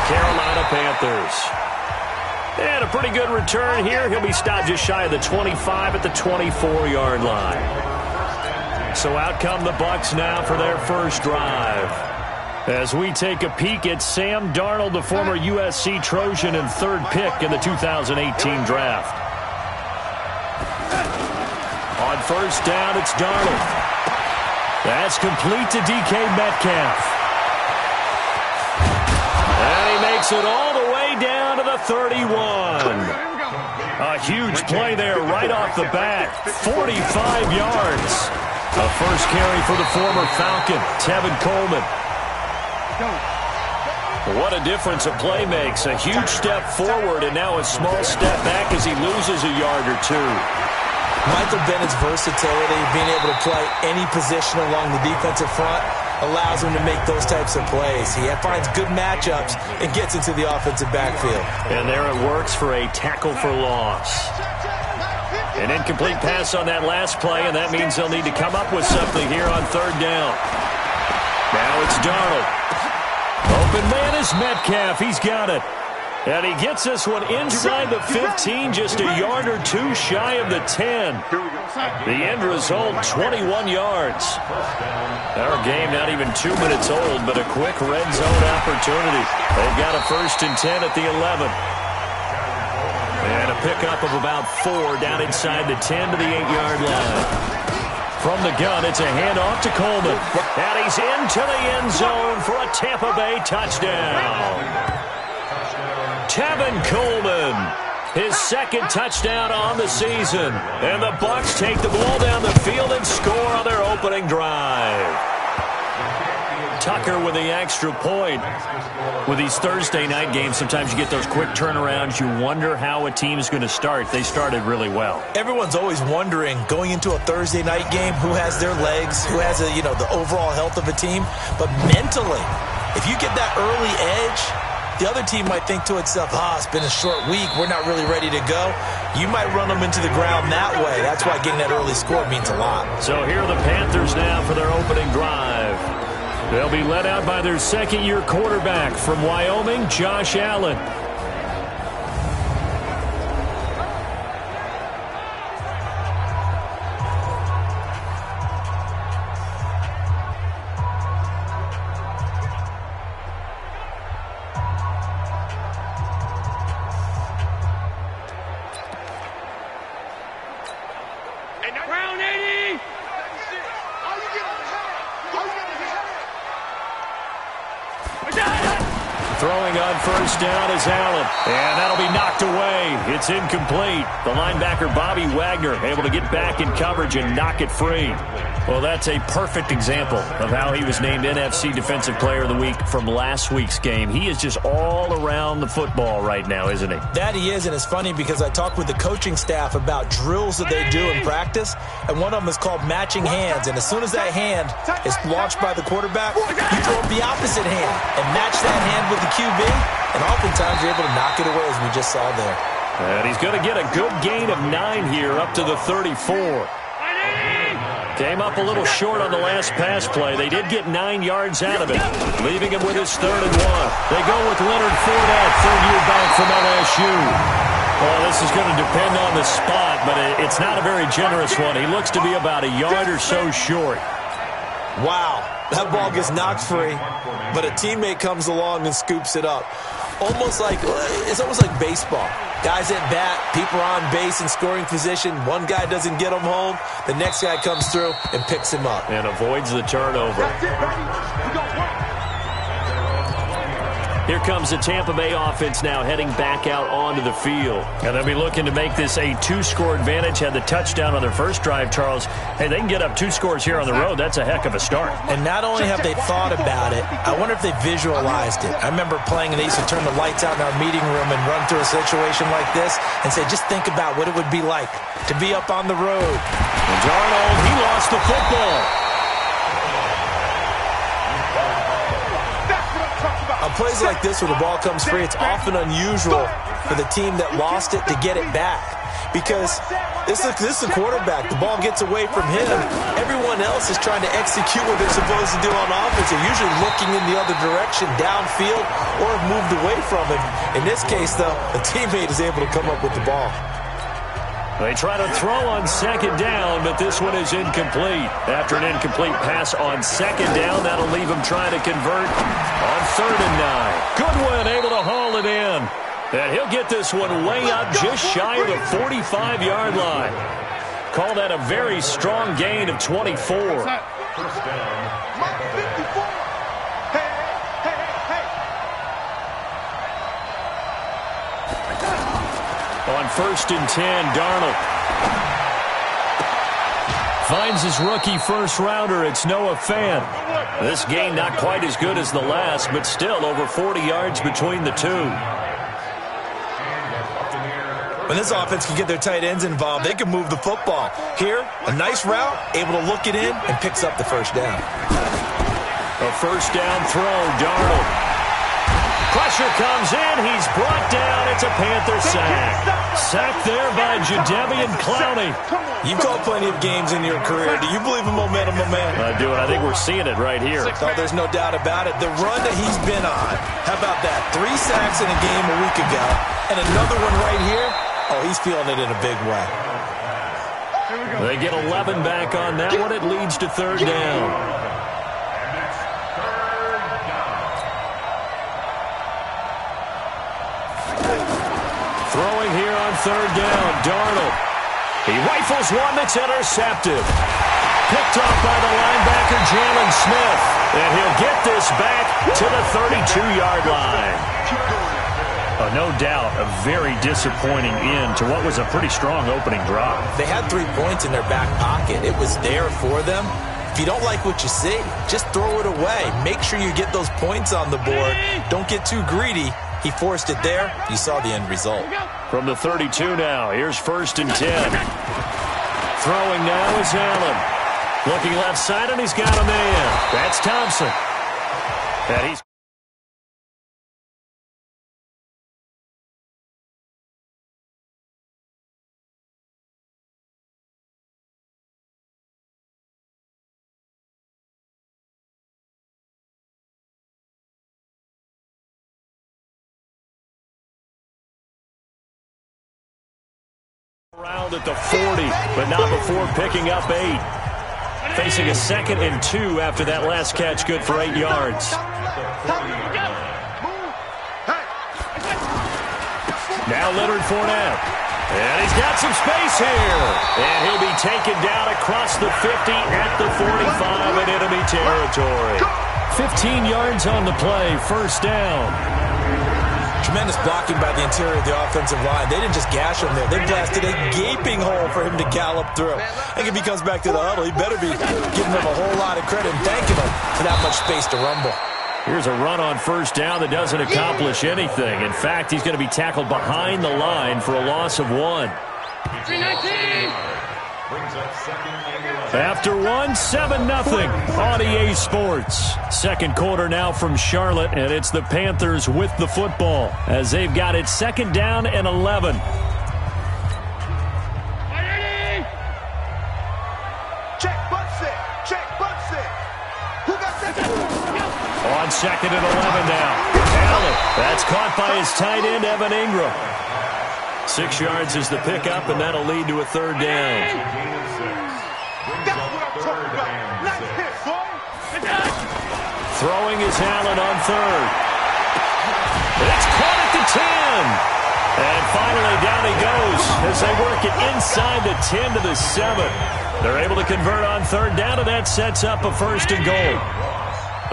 Carolina Panthers. And a pretty good return here. He'll be stopped just shy of the 25 at the 24-yard line. So out come the Bucs now for their first drive. As we take a peek at Sam Darnold, the former USC Trojan and third pick in the 2018 draft. On first down, it's Darnold. That's complete to DK Metcalf. And he makes it all the way down to the 31. A huge play there right off the bat. 45 yards. A first carry for the former Falcon, Tevin Coleman. What a difference a play makes. A huge step forward and now a small step back as he loses a yard or two. Michael Bennett's versatility, being able to play any position along the defensive front, allows him to make those types of plays. He finds good matchups and gets into the offensive backfield. And there it works for a tackle for loss. An incomplete pass on that last play, and that means they'll need to come up with something here on third down. Now it's Darnold. Open man is Metcalf. He's got it. And he gets this one inside the 15, just a yard or two shy of the 10. The end result, 21 yards. Our game not even 2 minutes old, but a quick red zone opportunity. They've got a 1st and 10 at the 11. And a pickup of about 4 down inside the 10 to the 8-yard line. From the gun, it's a handoff to Coleman. And he's into the end zone for a Tampa Bay touchdown. Tevin Coleman, his second touchdown on the season. And the Bucs take the ball down the field and score on their opening drive. Tucker with the extra point. With these Thursday night games, sometimes you get those quick turnarounds. You wonder how a team's going to start. They started really well. Everyone's always wondering, going into a Thursday night game, who has their legs, who has the overall health of a team. But mentally, if you get that early edge, the other team might think to itself, it's been a short week, we're not really ready to go. You might run them into the ground that way. That's why getting that early score means a lot. So here are the Panthers now for their opening drive. They'll be led out by their second-year quarterback from Wyoming, Josh Allen. Throwing on first down is Allen. And that'll be knocked away. It's incomplete. The linebacker, Bobby Wagner, able to get back in coverage and knock it free. Well, that's a perfect example of how he was named NFC Defensive Player of the Week from last week's game. He is just all around the football right now, isn't he? That he is, and it's funny because I talked with the coaching staff about drills that they do in practice, and one of them is called matching hands. And as soon as that hand is launched by the quarterback, you throw up the opposite hand and match that hand with the QB, and oftentimes you're able to knock it away, as we just saw there. And he's going to get a good gain of 9 here up to the 34. Came up a little short on the last pass play. They did get 9 yards out of it, leaving him with his 3rd and 1. They go with Leonard Fournette, third-year back from LSU. Well, this is going to depend on the spot, but it's not a very generous one. He looks to be about a yard or so short. Wow, that ball gets knocked free, but a teammate comes along and scoops it up. It's almost like baseball. Guys at bat, people are on base in scoring position. One guy doesn't get him home. The next guy comes through and picks him up. And avoids the turnover. Here comes the Tampa Bay offense now heading back out onto the field. And they'll be looking to make this a 2-score advantage. Had the touchdown on their first drive, Charles. Hey, they can get up 2 scores here on the road. That's a heck of a start. And not only have they thought about it, I wonder if they visualized it. I remember playing, and they used to turn the lights out in our meeting room and run through a situation like this and say, just think about what it would be like to be up on the road. And Darnold, he lost the football. On plays like this where the ball comes free, it's often unusual for the team that lost it to get it back. because this is a quarterback. The ball gets away from him. Everyone else is trying to execute what they're supposed to do on offense. They're usually looking in the other direction, downfield, or have moved away from him. In this case, though, a teammate is able to come up with the ball. They try to throw on second down, but this one is incomplete. After an incomplete pass on second down, that'll leave him trying to convert on 3rd and 9. Goodwin able to haul it in. And he'll get this one way up just shy of the 45-yard line. Call that a very strong gain of 24. On 1st and 10, Darnold finds his rookie first-rounder. It's Noah Fant. This gain not quite as good as the last, but still over 40 yards between the two. When this offense can get their tight ends involved, they can move the football. Here, a nice route, able to look it in, and picks up the first down. A first down throw, Darnold. Pressure comes in. He's brought down. It's a Panther sack. Sacked there by Jadeveon Clowney. You've called plenty of games in your career. Do you believe in momentum, my man? I do, and I think we're seeing it right here. Oh, there's no doubt about it. The run that he's been on. How about that? 3 sacks in a game a week ago, and another one right here. Oh, he's feeling it in a big way. They get 11 back on that one. It leads to 3rd down. Throwing here on 3rd down, Darnold. He rifles one that's intercepted. Picked off by the linebacker, Jalen Smith. And he'll get this back to the 32-yard line. No doubt a very disappointing end to what was a pretty strong opening drive. They had 3 points in their back pocket. It was there for them. If you don't like what you see, just throw it away. Make sure you get those points on the board. Don't get too greedy. He forced it there. You saw the end result. From the 32 now, here's 1st and 10. Throwing now is Allen. Looking left side, and he's got a man. That's Thompson. And he's... around at the 40, but not before picking up 8. Facing a 2nd and 2 after that last catch, good for 8 yards. Now Leonard Fournette. And he's got some space here. And he'll be taken down across the 50 at the 45 in enemy territory. 15 yards on the play, 1st down. Tremendous blocking by the interior of the offensive line. They didn't just gash him there. They blasted a gaping hole for him to gallop through. I think if he comes back to the huddle, he better be giving them a whole lot of credit and thanking them for that much space to rumble. Here's a run on 1st down that doesn't accomplish anything. In fact, he's going to be tackled behind the line for a loss of 1. After 1, 7-0 on EA Sports. 2nd quarter now from Charlotte, and it's the Panthers with the football as they've got it 2nd down and 11. On 2nd and 11 now. Allen, that's caught by his tight end, Evan Ingram. 6 yards is the pickup, and that'll lead to a 3rd down. Throwing is Allen on 3rd. It's caught at the 10. And finally down he goes as they work it inside the 10 to the 7. They're able to convert on 3rd down, and that sets up a 1st and goal.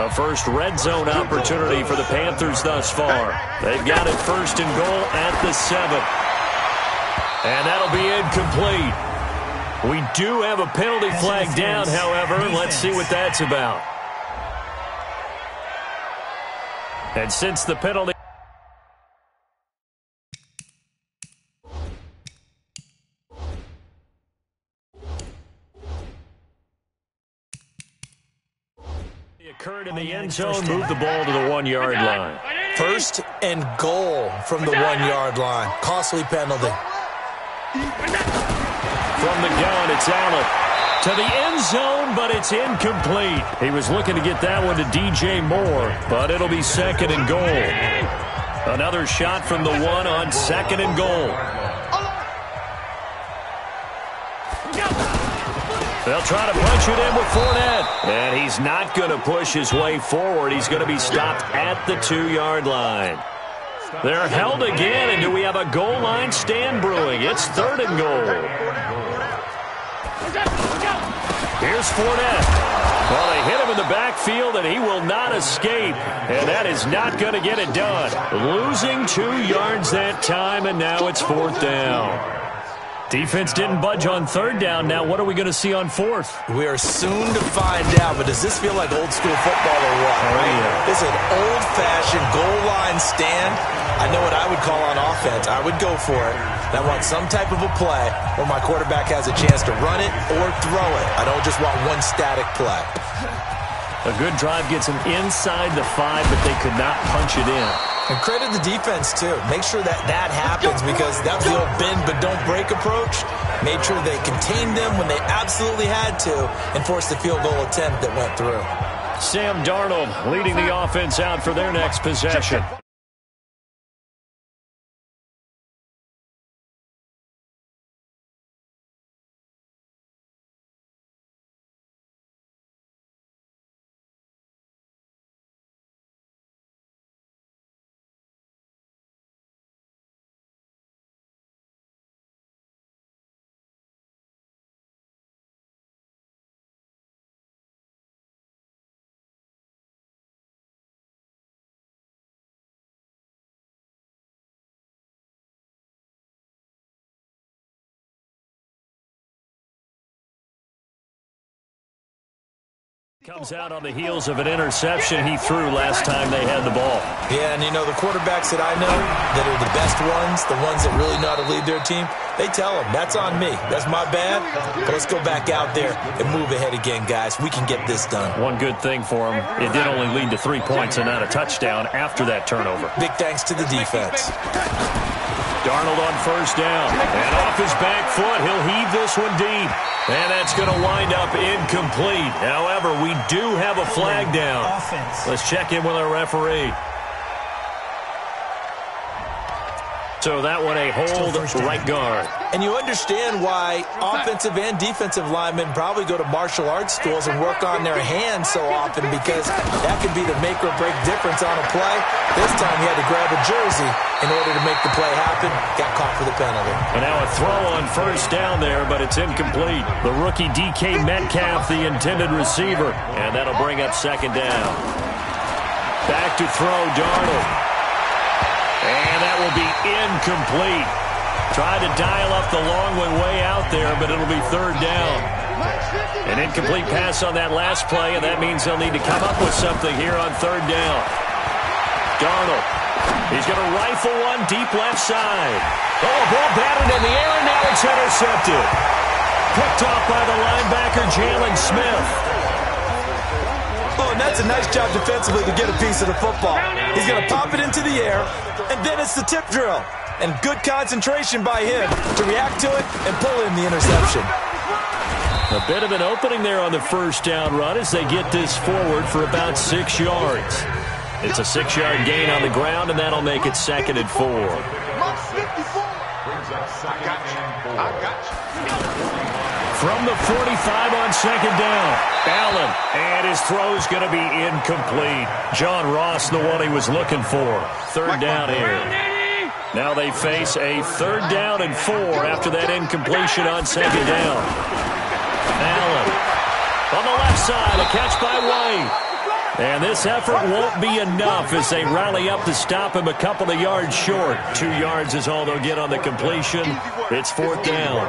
A first red zone opportunity for the Panthers thus far. They've got it 1st and goal at the 7. And that'll be incomplete. We do have a penalty flag down, however. Let's see what that's about. And since the penalty occurred in the end zone, move the ball to the 1-yard line. 1st and goal from the 1-yard line. Costly penalty. From the gun, it's Allen. To the end zone, but it's incomplete. He was looking to get that one to DJ Moore, but it'll be second and goal. Another shot from the one on second and goal. They'll try to punch it in with Fournette. And he's not going to push his way forward. He's going to be stopped at the 2-yard line. They're held again, and do we have a goal line stand brewing? It's third and goal. Here's Fournette. Well, they hit him in the backfield, and he will not escape. And that is not going to get it done. Losing 2 yards that time, and now it's fourth down. Defense didn't budge on third down. Now what are we going to see on fourth? We are soon to find out, but does this feel like old school football or what? Oh, yeah. This is an old-fashioned goal line stand. I know what I would call on offense. I would go for it. I want some type of a play where my quarterback has a chance to run it or throw it. I don't just want one static play. A good drive gets them inside the 5, but they could not punch it in. And credit the defense, too. Make sure that that happens because that was the old bend but don't break approach. Made sure they contained them when they absolutely had to and forced the field goal attempt that went through. Sam Darnold leading the offense out for their next possession. Comes out on the heels of an interception he threw last time they had the ball. Yeah, and you know, the quarterbacks that I know that are the best ones, the ones that really know how to lead their team, they tell them, that's on me. That's my bad. But let's go back out there and move ahead again, guys. We can get this done. One good thing for him, it did only lead to 3 points and not a touchdown after that turnover. Big thanks to the defense. Darnold on first down. And off his back foot, he'll heave this one deep. And that's going to wind up incomplete. However, we do have a flag down. Let's check in with our referee. So that one a hold right guard. And you understand why offensive and defensive linemen probably go to martial arts schools and work on their hands so often because that could be the make or break difference on a play. This time he had to grab a jersey in order to make the play happen. Got caught for the penalty. And now a throw on first down there, but it's incomplete. The rookie DK Metcalf, the intended receiver. And that'll bring up second down. Back to throw, Darnold. And that will be incomplete. Tried to dial up the long one way out there, but it'll be third down. An incomplete pass on that last play, and that means they'll need to come up with something here on third down. Darnold. He's going to rifle one deep left side. Oh, a ball batted in the air, and now it's intercepted. Picked off by the linebacker, Jalen Smith. Oh, and that's a nice job defensively to get a piece of the football. He's going to pop it into the air, and then it's the tip drill. And good concentration by him to react to it and pull in the interception. A bit of an opening there on the first down run as they get this forward for about 6 yards. It's a 6-yard gain on the ground, and that'll make it second and 4. From the 45 on second down, Allen, and his throw's going to be incomplete. John Ross, the one he was looking for. Third down here. Now they face a third down and 4 after that incompletion on second down. Allen on the left side, a catch by White. And this effort won't be enough as they rally up to stop him a couple of yards short. 2 yards is all they'll get on the completion. It's fourth down.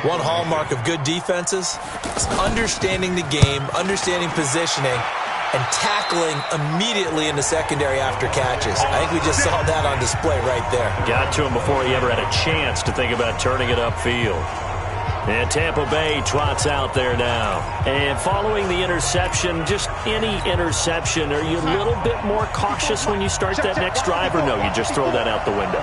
One hallmark of good defenses is understanding the game, understanding positioning, and tackling immediately in the secondary after catches. I think we just saw that on display right there. Got to him before he ever had a chance to think about turning it upfield. And Tampa Bay trots out there now. And following the interception, just any interception, are you a little bit more cautious when you start that next drive, or no, you just throw that out the window?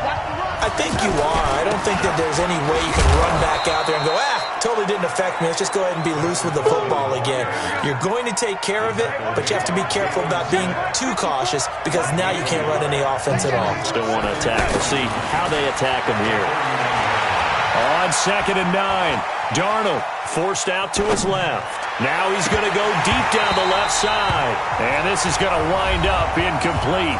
I think you are. I don't think that there's any way you can run back out there and go, totally didn't affect me. Let's just go ahead and be loose with the football again. You're going to take care of it, but you have to be careful about being too cautious because now you can't run any offense at all. Still want to attack. We'll see how they attack him here. On 2nd and 9, Darnold forced out to his left. Now he's going to go deep down the left side, and this is going to wind up incomplete.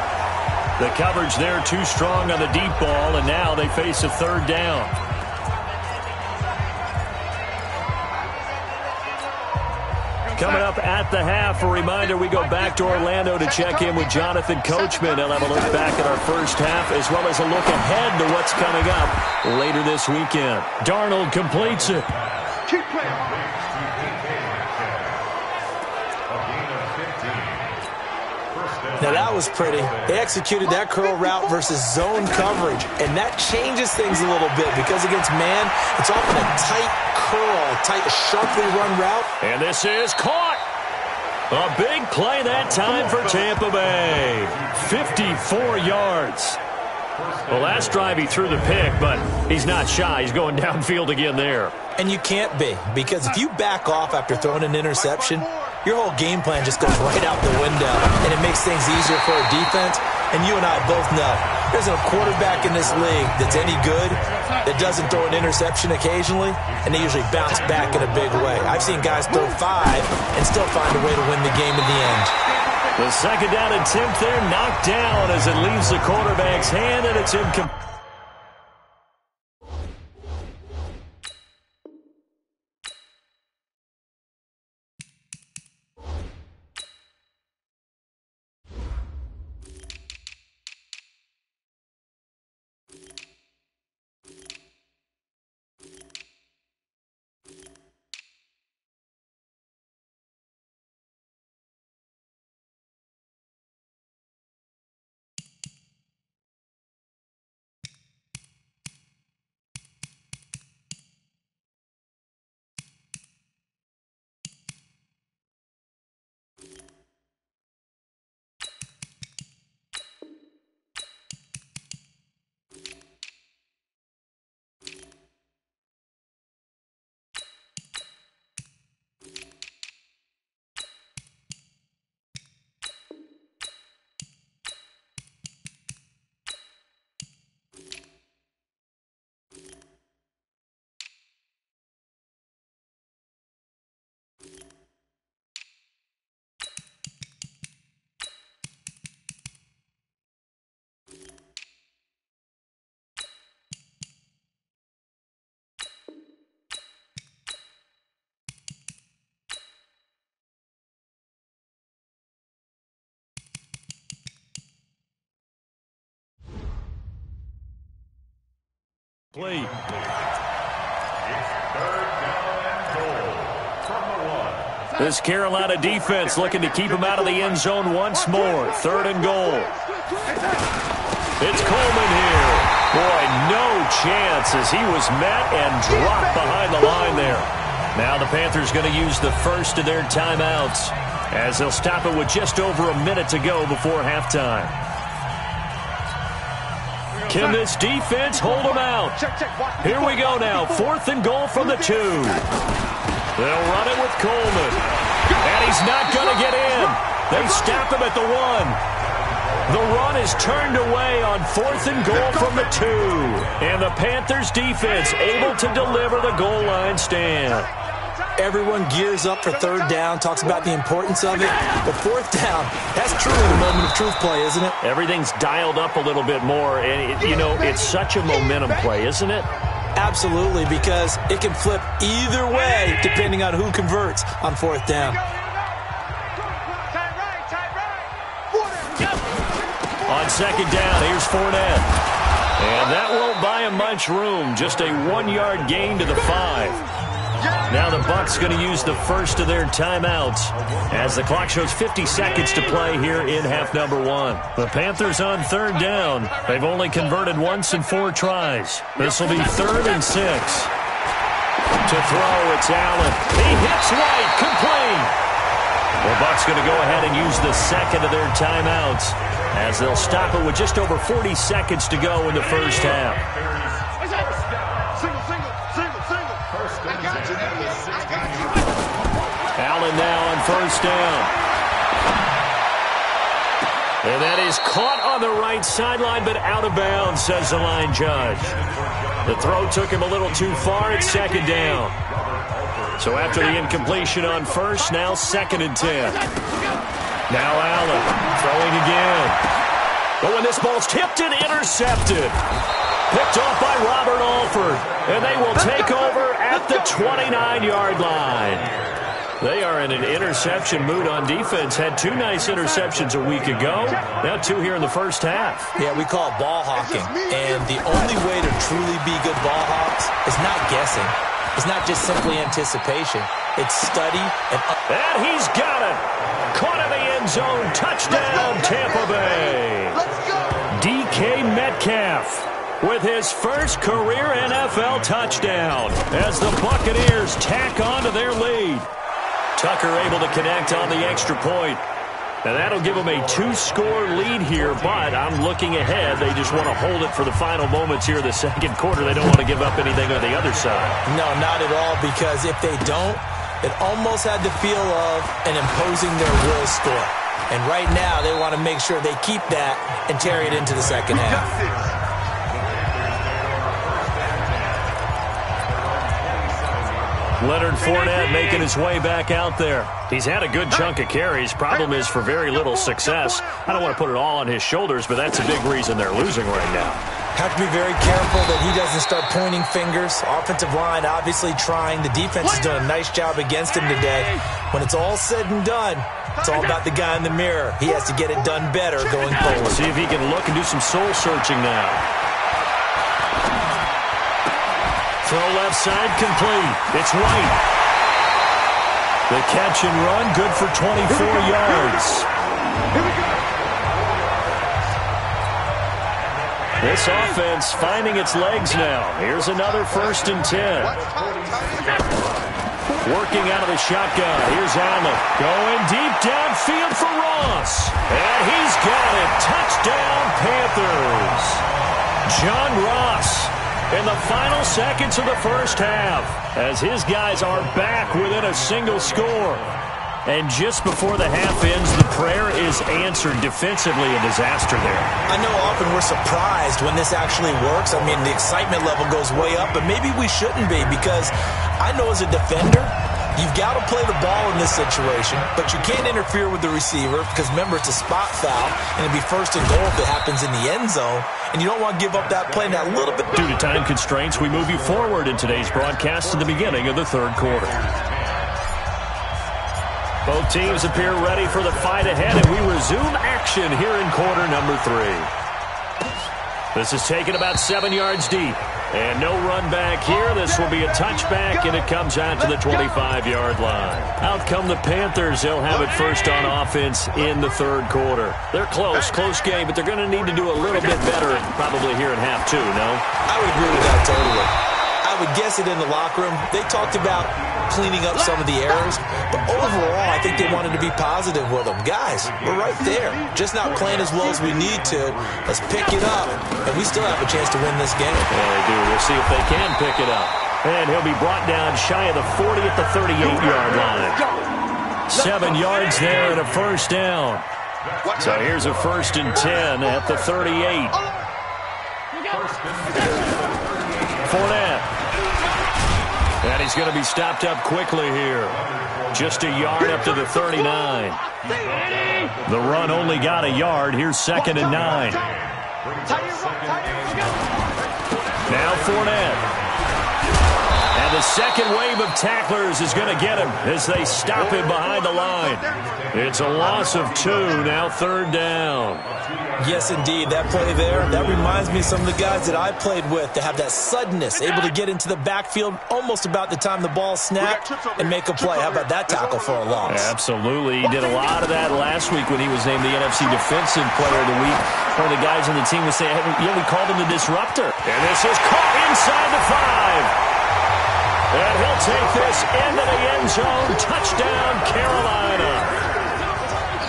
The coverage there too strong on the deep ball, and now they face a 3rd down. Coming up at the half, a reminder, we go back to Orlando to check in with Jonathan Coachman. He'll have a look back at our first half as well as a look ahead to what's coming up later this weekend. Darnold completes it. Keep playing. Now that was pretty. They executed that curl route versus zone coverage, and that changes things a little bit because against man, it's often a tight curl, tight, sharply run route. And this is caught. A big play that time for Tampa Bay. 54 yards. Well, last drive he threw the pick, but he's not shy. He's going downfield again there. And you can't be, because if you back off after throwing an interception, your whole game plan just goes right out the window, and it makes things easier for a defense. And you and I both know there's a quarterback in this league that's any good that doesn't throw an interception occasionally, and they usually bounce back in a big way. I've seen guys throw 5 and still find a way to win the game in the end. The 2nd down attempt there knocked down as it leaves the quarterback's hand, and it's incomplete. Play. It's 3rd down and goal from the 1. This Carolina defense looking to keep him out of the end zone once more. 3rd and goal. It's Coleman here. Boy, no chance as he was met and dropped behind the line there. Now the Panthers going to use the first of their timeouts as they'll stop it with just over a minute to go before halftime. Can this defense hold them out? Here we go now. 4th and goal from the 2. They'll run it with Coleman. And he's not going to get in. They stop him at the 1. The run is turned away on 4th and goal from the 2. And the Panthers defense able to deliver the goal line stand. Everyone gears up for 3rd down, talks about the importance of it. But 4th down, that's truly the moment of truth play, isn't it? Everything's dialed up a little bit more. And, it's such a momentum play, isn't it? Absolutely, because it can flip either way depending on who converts on 4th down. On 2nd down, here's Fournette. And that won't buy him much room. Just a 1-yard gain to the 5. Now the Bucs going to use the first of their timeouts as the clock shows 50 seconds to play here in half number 1. The Panthers on 3rd down. They've only converted once in 4 tries. This will be 3rd and 6. To throw, it's Allen. He hits White, complete. The Bucs going to go ahead and use the second of their timeouts as they'll stop it with just over 40 seconds to go in the first half. Allen now on first down. And that is caught on the right sideline, but out of bounds, says the line judge. The throw took him a little too far. It's second down. So after the incompletion on first, now second and 10. Now Allen throwing again. But when this ball's tipped and intercepted. Picked off by Robert Alford. And they will take over at the 29-yard line. They are in an interception mood on defense. Had 2 nice interceptions a week ago. Now 2 here in the first half. Yeah, we call it ball hawking. And the only way to truly be good ball hawks is not guessing. It's not just simply anticipation. It's study. And he's got it. Caught in the end zone. Touchdown, Tampa Bay. DK Metcalf with his first career NFL touchdown as the Buccaneers tack on to their lead. Tucker able to connect on the extra point. And that'll give them a 2-score lead here, but I'm looking ahead. They just want to hold it for the final moments here of the second quarter. They don't want to give up anything on the other side. No, not at all, because if they don't, it almost had the feel of an imposing their will score. And right now, they want to make sure they keep that and carry it into the second half. Leonard Fournette making his way back out there. He's had a good chunk of carries. Problem is for very little success. I don't want to put it all on his shoulders, but that's a big reason they're losing right now. Have to be very careful that he doesn't start pointing fingers. Offensive line obviously trying. The defense has done a nice job against him today. When it's all said and done, it's all about the guy in the mirror. He has to get it done better going forward. See if he can look and do some soul searching now. Throw left side complete. It's White. The catch and run good for 24 yards. This offense finding its legs now. Here's another 1st and 10. Working out of the shotgun. Here's Allen. Going deep downfield for Ross. And he's got it. Touchdown, Panthers. John Ross in the final seconds of the first half as his guys are back within a single score. And just before the half ends, the prayer is answered. Defensively, a disaster there. I know often we're surprised when this actually works. I mean, the excitement level goes way up, but maybe we shouldn't be, because I know as a defender, you've got to play the ball in this situation, but you can't interfere with the receiver because, remember, it's a spot foul, and it'd be 1st and goal if it happens in the end zone, and you don't want to give up that play that little bit. Due to time constraints, we move you forward in today's broadcast to the beginning of the third quarter. Both teams appear ready for the fight ahead, and we resume action here in quarter number 3. This is taken about 7 yards deep. And no run back here. This will be a touchback, and it comes out to the 25-yard line. Out come the Panthers. They'll have it first on offense in the third quarter. They're close game, but they're going to need to do a little bit better probably here in half 2, no? I would agree with that totally. I would guess it in the locker room. They talked about cleaning up some of the errors, but overall, I think they wanted to be positive with them. Guys, we're right there. Just not playing as well as we need to. Let's pick it up, and we still have a chance to win this game. Yeah, they do. We'll see if they can pick it up. And he'll be brought down shy of the 40 at the 38-yard line. 7 yards there and a first down. So here's a 1st and 10 at the 38. Fournette. And he's going to be stopped up quickly here. Just a yard up to the 39. The run only got a yard. Here's 2nd and 9. Now Fournette. And the second wave of tacklers is going to get him as they stop him behind the line. It's a loss of 2, now 3rd down. Yes, indeed. That play there, that reminds me of some of the guys that I played with to have that suddenness, able to get into the backfield almost about the time the ball snapped and make a play. How about that tackle for a loss? Absolutely. He did a lot of that last week when he was named the NFC Defensive Player of the Week. One of the guys on the team was saying, yeah, we called him the disruptor. And this is caught inside the 5. And he'll take this into the end zone. Touchdown, Carolina.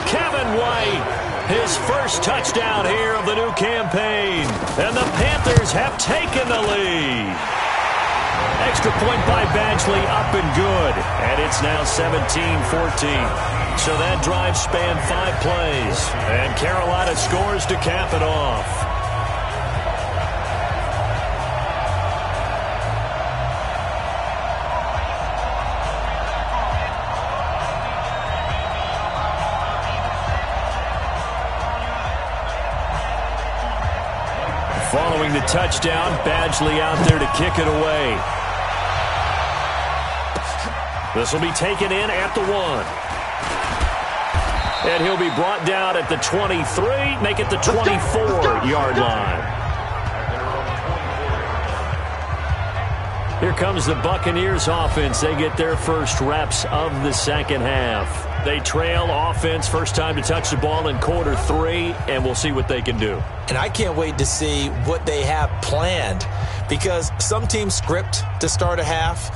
Kevin White, his first touchdown here of the new campaign. And the Panthers have taken the lead. Extra point by Badgley, up and good. And it's now 17-14. So that drive spanned 5 plays. And Carolina scores to cap it off. Following the touchdown, Badgley out there to kick it away. This will be taken in at the 1. And he'll be brought down at the 23, make it the 24-yard line. Here comes the Buccaneers offense. They get their first reps of the second half. They trail offense, first time to touch the ball in quarter 3, and we'll see what they can do. And I can't wait to see what they have planned, because some teams script to start a half.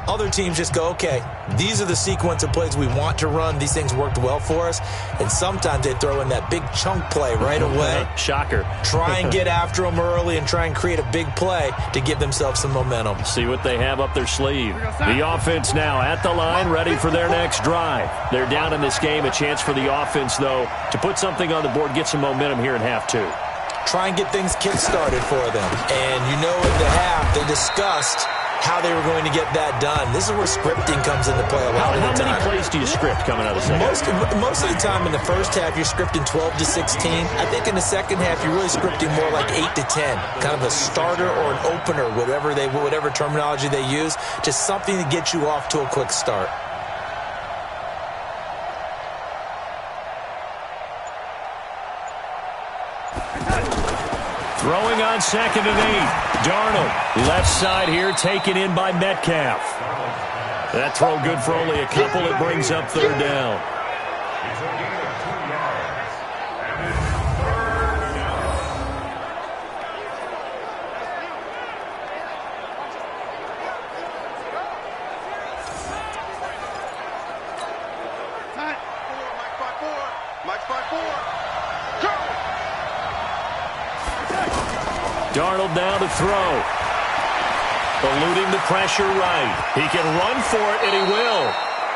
Other teams just go, okay, these are the sequence of plays we want to run. These things worked well for us. And sometimes they throw in that big chunk play right away. Shocker. Try and get after them early and try and create a big play to give themselves some momentum. See what they have up their sleeve. The offense now at the line, ready for their next drive. They're down in this game. A chance for the offense, though, to put something on the board, get some momentum here in half 2. Try and get things kick-started for them. And you know in the half, they discussed how they were going to get that done. This is where scripting comes into play a lot of the time. How many plays do you script coming out of the second half? Most of the time in the first half, you're scripting 12 to 16. I think in the second half, you're really scripting more like 8 to 10. Kind of a starter or an opener, whatever terminology they use. Just something to get you off to a quick start. Throwing on 2nd and 8. Darnold, left side here, taken in by Metcalf. That throw good for only a couple. It brings up 3rd down. Darnold now to throw. Eluding the pressure right. He can run for it, and he will.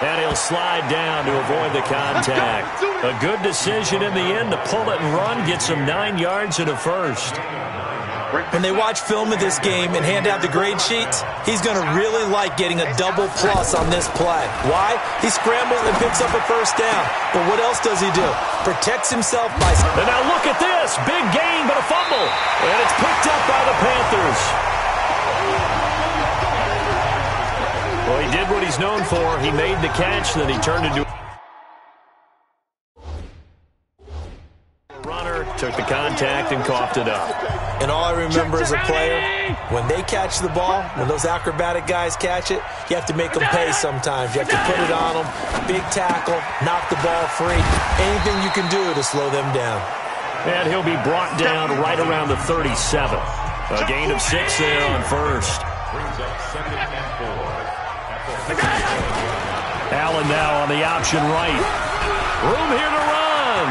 And he'll slide down to avoid the contact. A good decision in the end to pull it and run. Get some 9 yards and a first. When they watch film of this game and hand out the grade sheets, he's going to really like getting a double plus on this play. Why? He scrambles and picks up a first down. But what else does he do? Protects himself by... And now look at this. Big gain, but a fumble. And it's picked up by the Panthers. Well, he did what he's known for. He made the catch, then he turned into... Runner took the contact and coughed it up. And all I remember as a player, when they catch the ball, when those acrobatic guys catch it, you have to make them pay sometimes. You have to put it on them, big tackle, knock the ball free. Anything you can do to slow them down. And he'll be brought down right around the 37. A gain of 6 there on first. Allen now on the option right. Room here to run.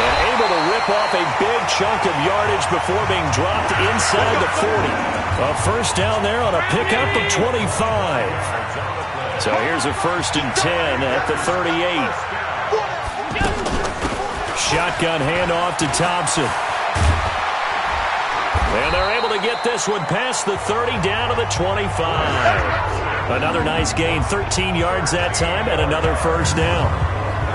And able to rip off a big chunk of yardage before being dropped inside the 40. A first down there on a pickup of 25. So here's a 1st and 10 at the 38. Shotgun handoff to Thompson. And they're able to get this one past the 30 down to the 25. Another nice gain, 13 yards that time, and another first down.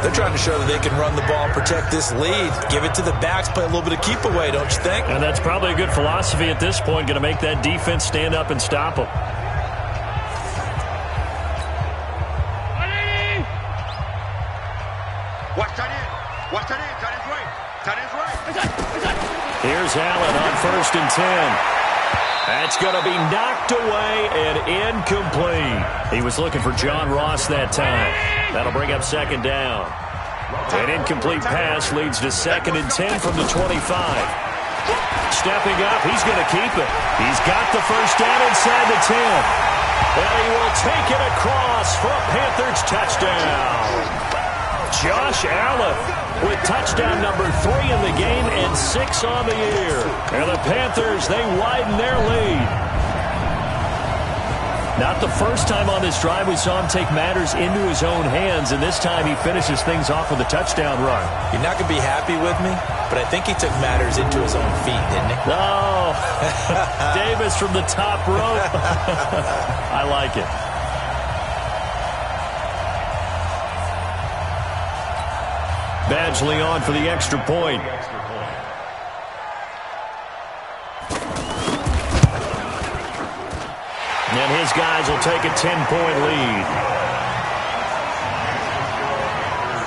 They're trying to show that they can run the ball, protect this lead, give it to the backs, play a little bit of keep away, don't you think? And that's probably a good philosophy at this point, going to make that defense stand up and stop them. Here's Allen on 1st and 10. That's going to be knocked away and incomplete. He was looking for John Ross that time. That'll bring up 2nd down. An incomplete pass leads to 2nd and 10 from the 25. Stepping up, he's going to keep it. He's got the first down inside the 10. And he will take it across for a Panthers touchdown. Josh Allen with touchdown number 3 in the game and 6 on the year. And the Panthers, they widen their lead. Not the first time on this drive we saw him take matters into his own hands, and this time he finishes things off with a touchdown run. You're not going to be happy with me, but I think he took matters into his own feet, didn't he? No. Davis from the top rope. I like it. Badgley on for the extra point. And his guys will take a 10-point lead.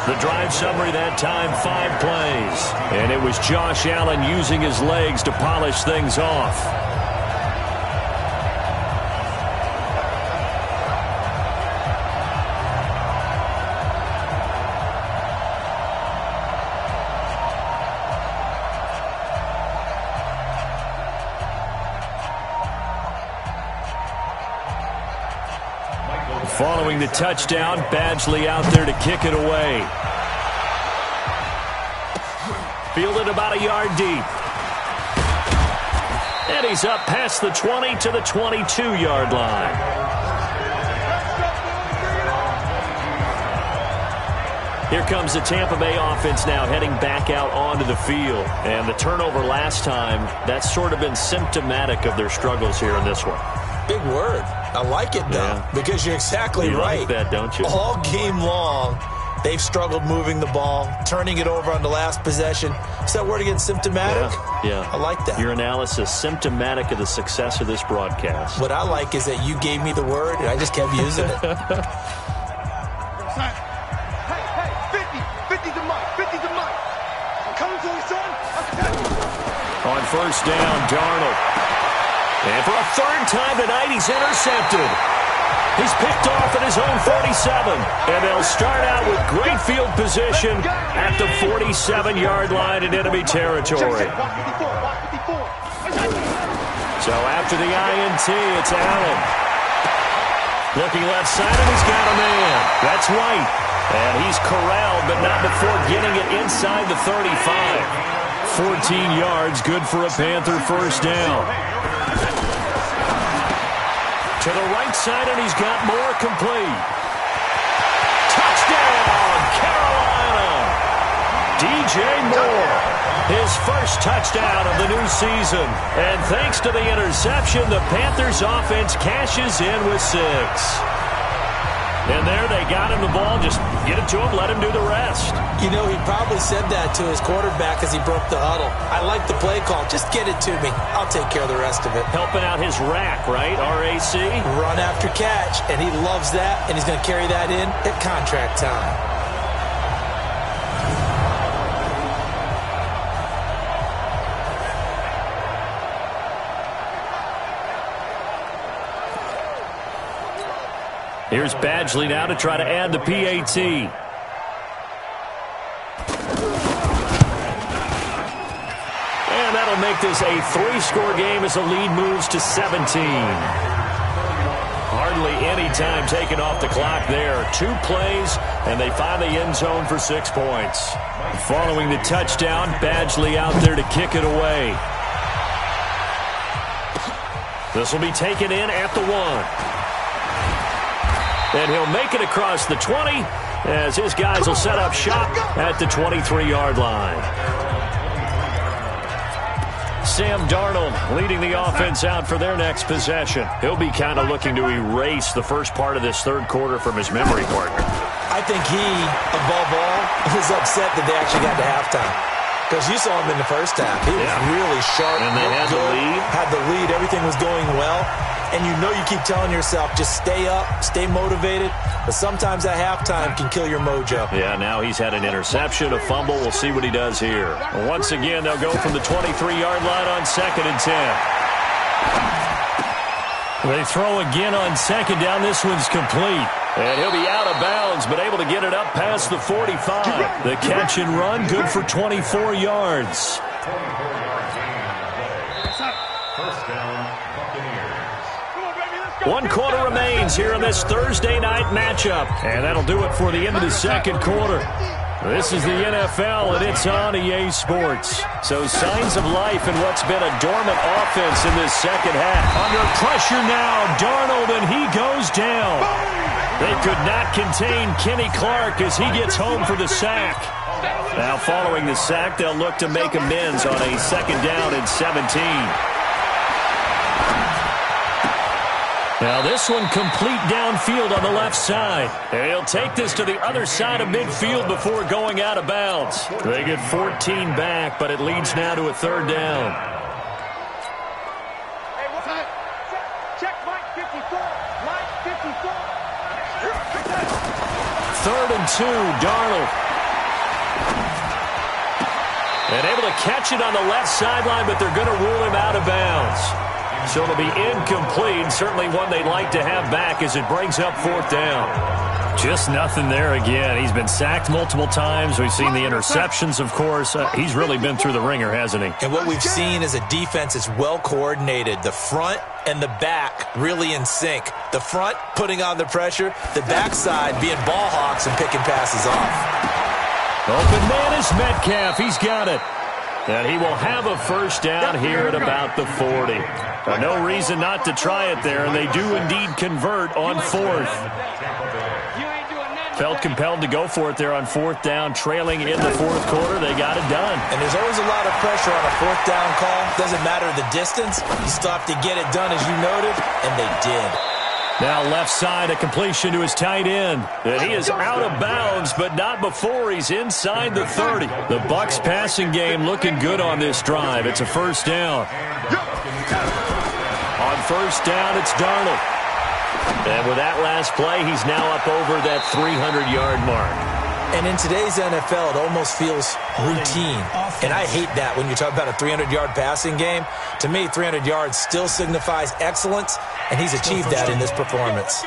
The drive summary that time, 5 plays. And it was Josh Allen using his legs to polish things off. Following the touchdown, Badgley out there to kick it away. Fielded about a yard deep. And he's up past the 20 to the 22-yard line. Here comes the Tampa Bay offense now heading back out onto the field. And the turnover last time, that's sort of been symptomatic of their struggles here in this one. Big word. I like it, though, because you're exactly right. You like that, don't you? All game long, they've struggled moving the ball, turning it over on the last possession. Is that word again, symptomatic? Yeah. I like that. Your analysis, symptomatic of the success of this broadcast. What I like is that you gave me the word, and I just kept using it. Hey, 50 to Mike, 50 to Mike. I'm coming to you, son. On first down, Darnold. And for a third time tonight, he's intercepted. He's picked off at his own 47. And they'll start out with great field position at the 47-yard line in enemy territory. So after the INT, it's Allen. Looking left side, and he's got a man. That's White. And he's corralled, but not before getting it inside the 35. 14 yards, good for a Panther first down. To the right side, and he's got more complete. Touchdown, Carolina! DJ Moore, his first touchdown of the new season. And thanks to the interception, the Panthers offense cashes in with 6. And there they got him the ball. Just get it to him, let him do the rest. You know, he probably said that to his quarterback as he broke the huddle. I like the play call. Just get it to me. I'll take care of the rest of it. Helping out his rack, right? RAC? Run after catch, and he loves that, and he's going to carry that in at contract time. Here's Badgley now to try to add the PAT. And that'll make this a 3-score game as the lead moves to 17. Hardly any time taken off the clock there. 2 plays, and they find the end zone for 6 points. Following the touchdown, Badgley out there to kick it away. This will be taken in at the 1. And he'll make it across the 20 as his guys will set up shop at the 23-yard line. Sam Darnold leading the offense out for their next possession. He'll be kind of looking to erase the first part of this third quarter from his memory partner. I think he, above all, was upset that they actually got to halftime. Because you saw him in the first half. He was really sharp. And they had the lead. Had the lead. Everything was going well. And you know you keep telling yourself, just stay up, stay motivated. But sometimes at halftime can kill your mojo. Yeah, now he's had an interception, a fumble. We'll see what he does here. Once again, they'll go from the 23-yard line on 2nd and 10. They throw again on 2nd down. This one's complete. And he'll be out of bounds, but able to get it up past the 45. The catch and run, good for 24 yards. First down, Buccaneers. Come on, baby, let's 1 quarter remains here in this Thursday night matchup. And that'll do it for the end of the second quarter. This is the NFL, and it's on EA Sports. So signs of life in what's been a dormant offense in this second half. Under pressure now, Darnold, and he goes down. They could not contain Kenny Clark as he gets home for the sack. Now following the sack, they'll look to make amends on a 2nd down and 17. Now this one complete downfield on the left side. And he'll take this to the other side of midfield before going out of bounds. They get 14 back, but it leads now to a 3rd down. Check Mike 54. Mike 54. 3rd and 2, Darnold. And able to catch it on the left sideline, but they're going to rule him out of bounds. So it'll be incomplete. Certainly one they'd like to have back as it brings up 4th down. Just nothing there again. He's been sacked multiple times. We've seen the interceptions, of course. He's really been through the ringer, hasn't he? And what we've seen is a defense that's well coordinated. The front and the back really in sync. The front putting on the pressure. The backside being ball hawks and picking passes off. Open man is Metcalf. He's got it. And he will have a 1st down here at about the 40. No reason not to try it there, and they do indeed convert on 4th. Felt compelled to go for it there on 4th down, trailing in the 4th quarter. They got it done. And there's always a lot of pressure on a 4th down call. Doesn't matter the distance. You still have to get it done, as you noted, and they did. Now left side, a completion to his tight end. And he is out of bounds, but not before he's inside the 30. The Bucs passing game looking good on this drive. It's a 1st down. On 1st down, it's Darnold. And with that last play, he's now up over that 300-yard mark. And in today's NFL, it almost feels routine. And I hate that when you talk about a 300-yard passing game. To me, 300 yards still signifies excellence, and he's achieved that in this performance.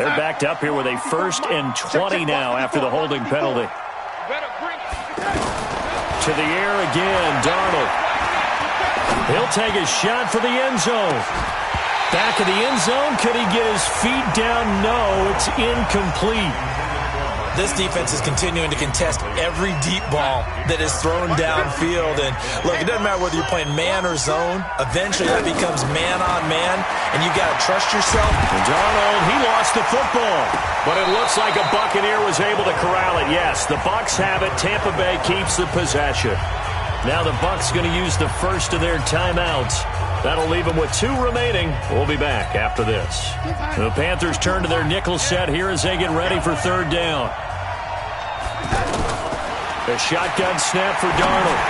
They're backed up here with a 1st and 20 now after the holding penalty. To the air again, Darnold. He'll take a shot for the end zone. Back of the end zone. Could he get his feet down? No, it's incomplete. This defense is continuing to contest every deep ball that is thrown downfield. And look, it doesn't matter whether you're playing man or zone. Eventually, that becomes man on man, and you got to trust yourself. And Darnold, he lost the football, but it looks like a Buccaneer was able to corral it. Yes, the Bucs have it. Tampa Bay keeps the possession. Now the Bucs going to use the first of their timeouts. That'll leave them with 2 remaining. We'll be back after this. The Panthers turn to their nickel set here as they get ready for 3rd down. A shotgun snap for Darnold.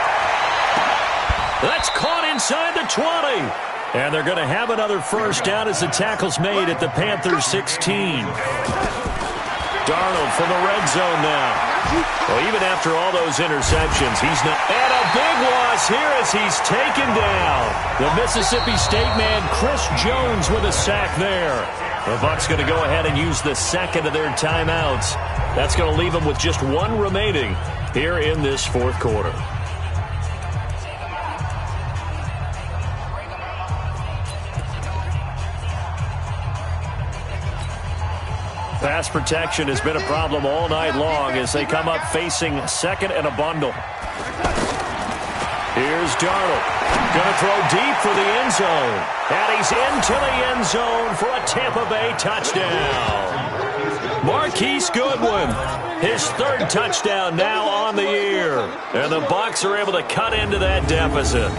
That's caught inside the 20. And they're going to have another 1st down as the tackle's made at the Panthers 16. Darnold from the red zone now. Well, even after all those interceptions, he's not. And a big loss here as he's taken down. The Mississippi State man, Chris Jones, with a sack there. The Bucs going to go ahead and use the 2nd of their timeouts. That's going to leave them with just 1 remaining here in this 4th quarter. Pass protection has been a problem all night long as they come up facing 2nd and a bundle. Here's Darnold. Going to throw deep for the end zone. And he's into the end zone for a Tampa Bay touchdown. Marquise Goodwin, his 3rd touchdown now on the year. And the Bucs are able to cut into that deficit.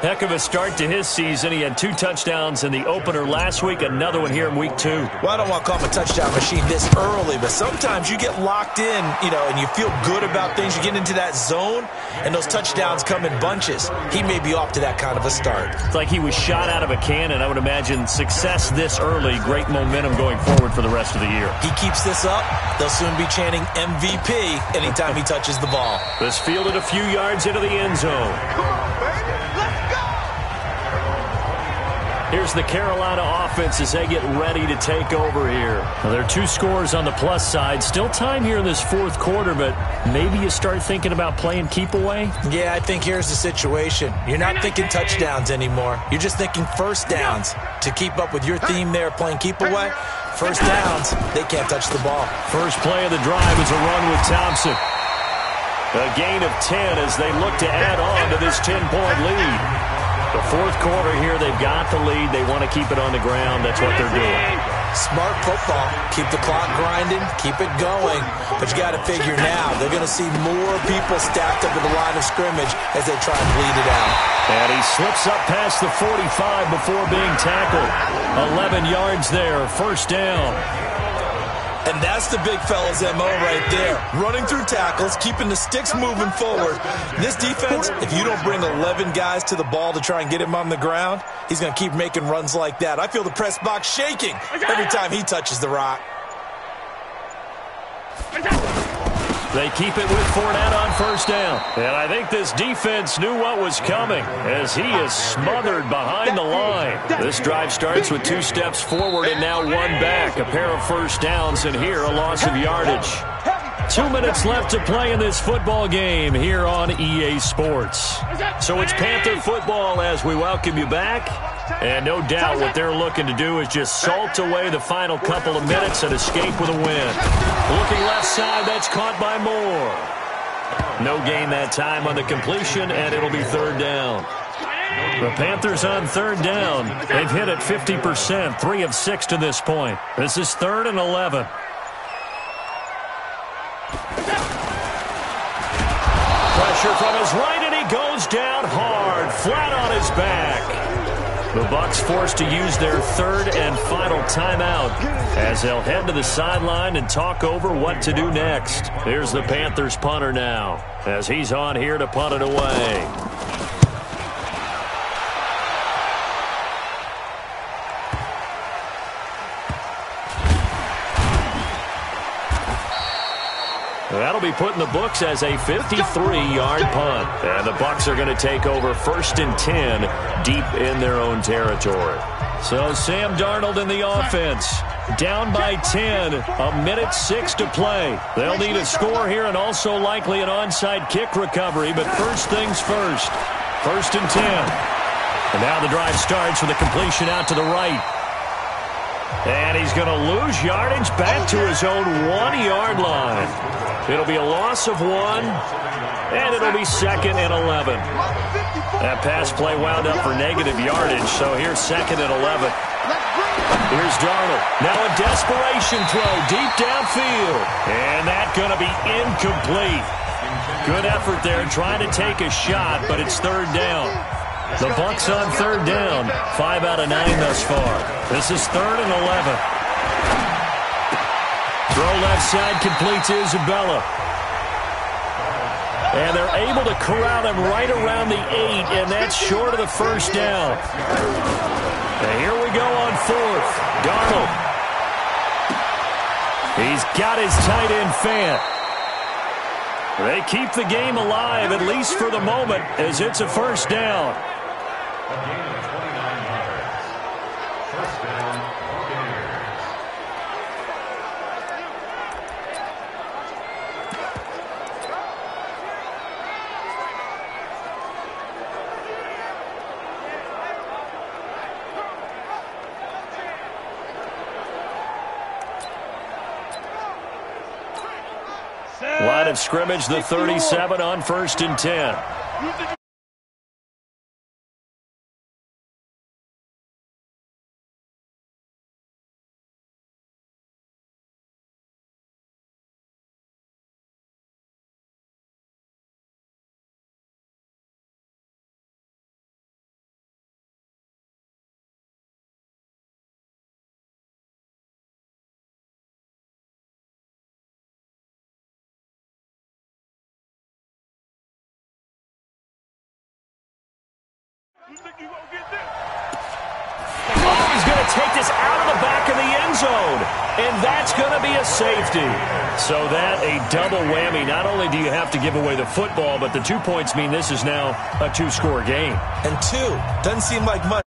Heck of a start to his season. He had 2 touchdowns in the opener last week, another one here in week 2. Well, I don't want to call him a touchdown machine this early, but sometimes you get locked in, and you feel good about things. You get into that zone, and those touchdowns come in bunches. He may be off to that kind of a start. It's like he was shot out of a cannon. I would imagine success this early, great momentum going forward for the rest of the year. He keeps this up, they'll soon be chanting MVP anytime he touches the ball. This fielded a few yards into the end zone. Here's the Carolina offense as they get ready to take over here. Well, there are 2 scores on the plus side. Still time here in this fourth quarter, but maybe you start thinking about playing keep away? Yeah, I think here's the situation. You're not thinking touchdowns anymore. You're just thinking first downs. To keep up with your theme there, playing keep away, first downs, they can't touch the ball. First play of the drive is a run with Thompson. A gain of 10 as they look to add on to this 10-point lead. The fourth quarter here, they've got the lead. They want to keep it on the ground. That's what they're doing. Smart football. Keep the clock grinding. Keep it going. But you got to figure now, they're going to see more people stacked up at the line of scrimmage as they try and bleed it out. And he slips up past the 45 before being tackled. 11 yards there. First down. And that's the big fella's MO right there. Running through tackles, keeping the sticks moving forward. This defense, if you don't bring 11 guys to the ball to try and get him on the ground, he's going to keep making runs like that. I feel the press box shaking every time he touches the rock. They keep it with Fournette on first down. And I think this defense knew what was coming as he is smothered behind the line. This drive starts with 2 steps forward and now 1 back. A pair of first downs, and here a loss of yardage. 2 minutes left to play in this football game here on EA Sports. So it's Panther football as we welcome you back. And no doubt what they're looking to do is just salt away the final couple of minutes and escape with a win. Looking left side, that's caught by Moore. No gain that time on the completion, and it'll be third down. The Panthers on third down. They've hit it 50%, 3 of 6 to this point. This is 3rd and 11. Pressure from his right, and he goes down hard, flat on his back. The Bucs forced to use their 3rd and final timeout as they'll head to the sideline and talk over what to do next. Here's the Panthers punter now as he's on here to punt it away. That'll be put in the books as a 53-yard punt. And the Bucs are going to take over 1st and 10 deep in their own territory. So Sam Darnold in the offense. Down by 10, 1:06 to play. They'll need a score here and also likely an onside kick recovery. But first things first. 1st and 10. And now the drive starts with a completion out to the right. And he's going to lose yardage back to his own 1-yard line. It'll be a loss of 1, and it'll be 2nd and 11. That pass play wound up for negative yardage, so here's 2nd and 11. Here's Darnold. Now a desperation throw deep downfield. And that's going to be incomplete. Good effort there trying to take a shot, but it's 3rd down. The Bucs on 3rd down, 5 out of 9 thus far. This is 3rd and 11. Throw left side completes Isabella. And they're able to corral him right around the 8, and that's short of the first down. And here we go on 4th. Darnold. He's got his tight end Fant. They keep the game alive, at least for the moment, as it's a first down. Line of scrimmage, the 37 on 1st and 10. Oh, he's going to take this out of the back of the end zone. And that's going to be a safety. So that a double whammy. Not only do you have to give away the football, but the 2 points mean this is now a 2-score game. And 2 doesn't seem like much.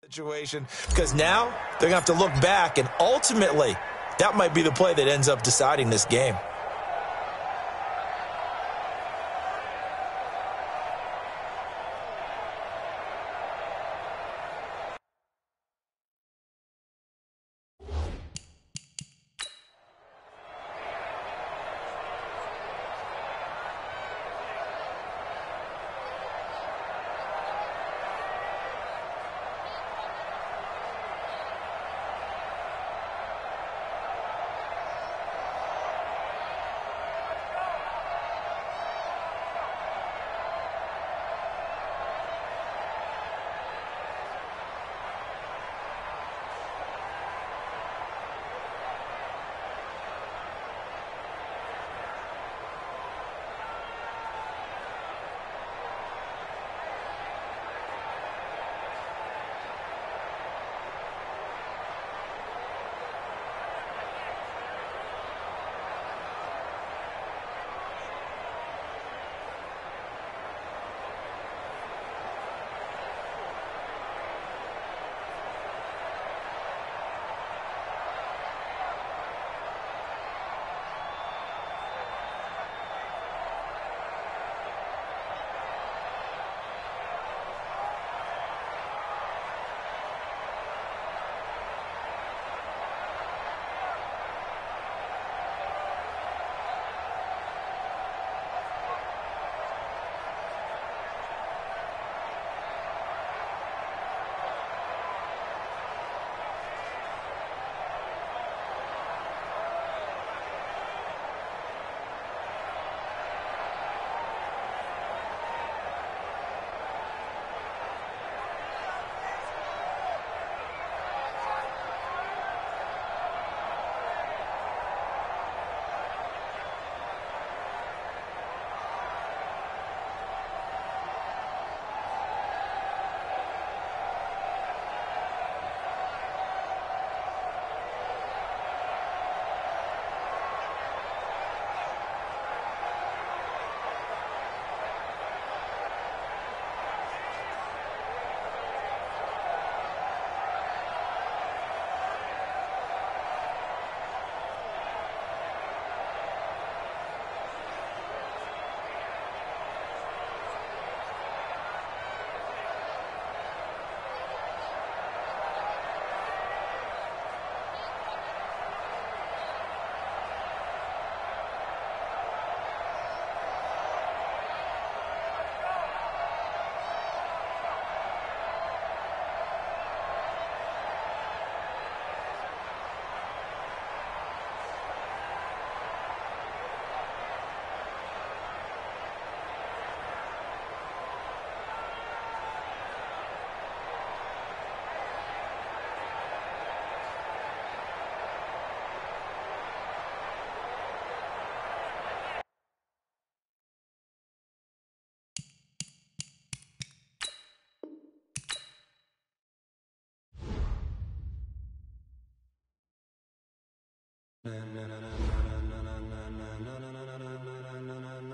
situation, because now they're going to have to look back, and ultimately that might be the play that ends up deciding this game.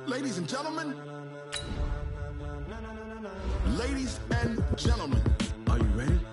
Ladies and gentlemen, ladies and gentlemen, are you ready?